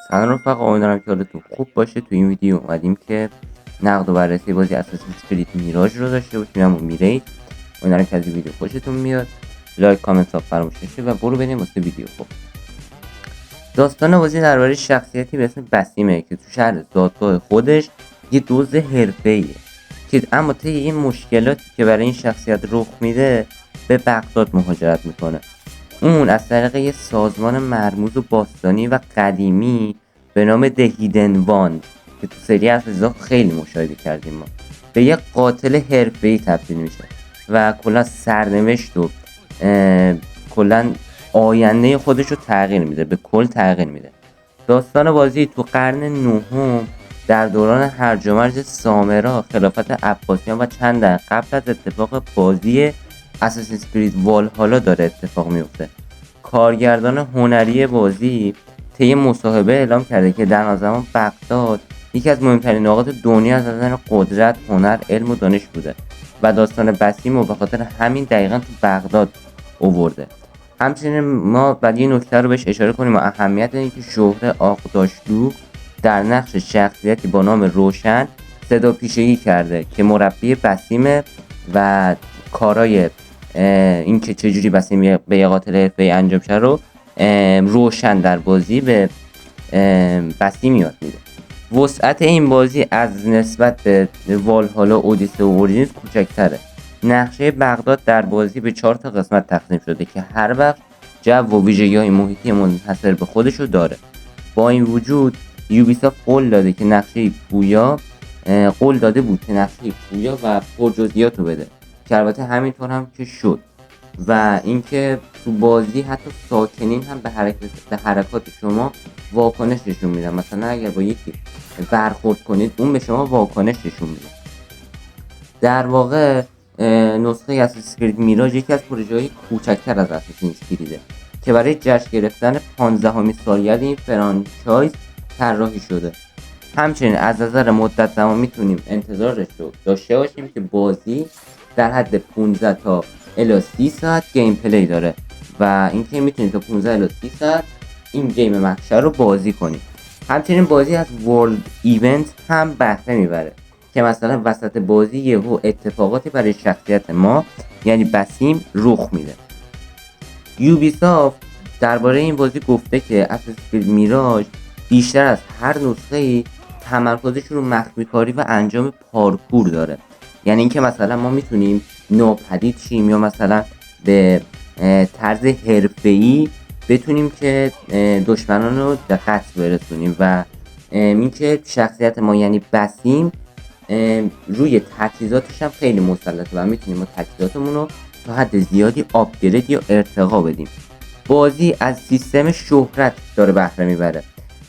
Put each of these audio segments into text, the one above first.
سلام رفقا، امیدوارم که حالتون خوب باشه. تو این ویدیو اومدیم که نقد و بررسی بازی اساسین اسکرید میراژ رو داشته باشیم، همون میرید. امیدوارم که از این ویدیو خوشتون میاد. لایک کامنت ها فراموش نشه و برو بریم واسه ویدیو. خوب داستان بازی درباره شخصیتی به اسم بسیمه که تو شهر زادگاه خودش یه دزد حرفه‌ایه که اما طی این مشکلاتی که برای این شخصیت رخ میده به بغداد مهاجرت میکنه. اون از طریق یه سازمان مرموز و باستانی و قدیمی به نام دهیدن واند که تو سری اساسا خیلی مشاهده کردیم ما، به یه قاتل حرفه‌ای تبدیل میشه و کلا سرنوشت و کلا آینده خودش رو تغییر میده، به کل تغییر میده. داستان بازی تو قرن نهم در دوران هرج و مرج سامرا، خلافت عباسیان و چند دهه قبل از اتفاق بازی اساسین اسکرید والهالا داره اتفاق میفته. کارگردان هنری بازی طی مصاحبه اعلام کرده که در آن زمان بغداد یکی از مهمترین نقاط دنیا از نظر قدرت، هنر، علم و دانش بوده و داستان بسیم و به خاطر همین دقیقا تو بغداد اوورده. همچنین ما بعد یه نکته رو بهش اشاره کنیم و اهمیت اینکه شهره آقداشلو در نقش شخصیتی با نام روشن صدا پیشگی کرده که مربی بسیمه و کارای این که چجوری بسیم به یه قاتل حرفه‌ای انجام شه رو روشن در بازی به بسیم یاد میده. وسعت این بازی از نسبت به والهالا، اودیسه و اورجینز کوچکتره. نقشه بغداد در بازی به 4 تا قسمت تقسیم شده که هر بخش جو و ویژگی‌های محیطی منحصر به خودش رو داره. با این وجود یوبیسافت قول داده که نقشه پویا و پرجزئیات رو بده که البته همینطور هم که شد و اینکه تو بازی حتی ساکنین هم به حرکات شما واکنش نشون میدن. مثلا اگر با یکی برخورد کنید اون به شما واکنش نشون میده. در واقع نسخه اساسین اسکرید میراژ یکی از پروژه‌های کوچکتر از اساسین اسکریده که برای جشن گرفتن 15مین سالگرد این فرانچایز طراحی شده. همچنین از نظر مدت زمان میتونیم انتظارش رو داشته باشیم که بازی در حد 15 تا الی 30 ساعت گیم پلی داره و اینکه میتونیم تا 15 الی 30 ساعت این گیم محشر رو بازی کنیم. همچنین بازی از ورلد ایونت هم بهره میبره که مثلا وسط بازی یهو اتفاقاتی برای شخصیت ما یعنی بسیم رخ میده. یوبیسافت درباره این بازی گفته که اساسین اسکرید میراژ بیشتر از هر نسخه‌ای تمرکزش رو مخفی کاری و انجام پارکور داره. یعنی اینکه مثلا ما میتونیم ناپدید شیم یا مثلا به طرز حرفه‌ای بتونیم که دشمنان رو به قتل برسونیم و اینکه شخصیت ما یعنی بسیم روی تجهیزاتش هم خیلی مسلطه و میتونیم ما تجهیزاتمون رو تا حد زیادی آپگرید یا ارتقا بدیم. بازی از سیستم شهرت داره بهره میبره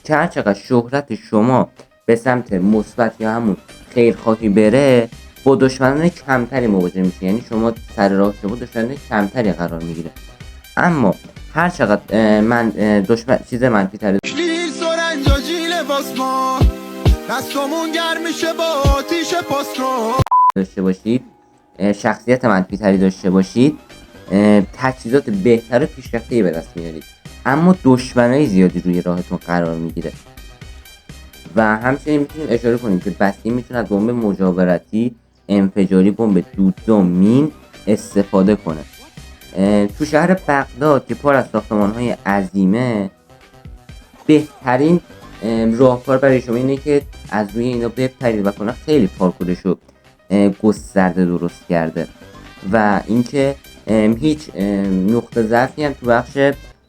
که هر چقدر شهرت شما به سمت مثبت یا همون خیرخواهی بره با دشمنان کمتری مواجه میشه، یعنی شما سر راه شما دشمنان کمتری قرار میگیره. اما هر چقدر من دشمن چیز منفی تری داشته باشید، شخصیت منفی تری داشته باشید، تجهیزات بهتر و پیشرفته‌ای به دست میارید اما دشمنای زیادی روی راهتون قرار میگیره. و همچنین میتونیم اشاره کنیم که بسیم میتونه از بمب مجاورتی، انفجاری، بمب دودزا، مین استفاده کنه. تو شهر بغداد که پر از ساختمان‌های عظیمه، بهترین راهکار برای شما اینه که از روی اینا بپرید و کنه خیلی پارکورش رو گسترده درست کرده و اینکه هیچ نقطه ضعفی هم تو بخش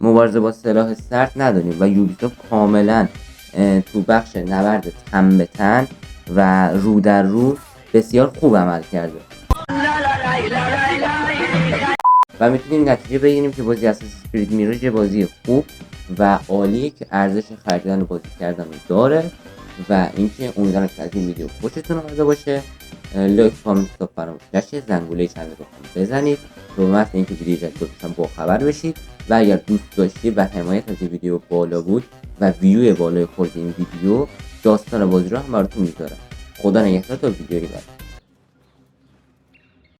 مبارزه با سلاح سرد نداریم و یوبیسافت کاملا تو بخش نبرد تن به تن و رو در رو بسیار خوب عمل کرده و میتونیم نتیجه بگیریم که بازی اساسین اسکرید میراژ بازی خوب و عالیه که ارزش خریدن و بازی کردن داره و اینکه امیدوارم که از این ویدیو خوشتون اومده باشه. لایک کامنت رو فراموش نشه، زنگوله چنل رو بزنید رو متن اینکه ویدیو جدید با خبر بشید و اگر دوست داشتید و حمایت از این ویدیو بالا بود و ویو بالای خورد این ویدیو، داستان بازی رو هم براتون میذارم. خدا نگهدار تا ویدیوی بعد.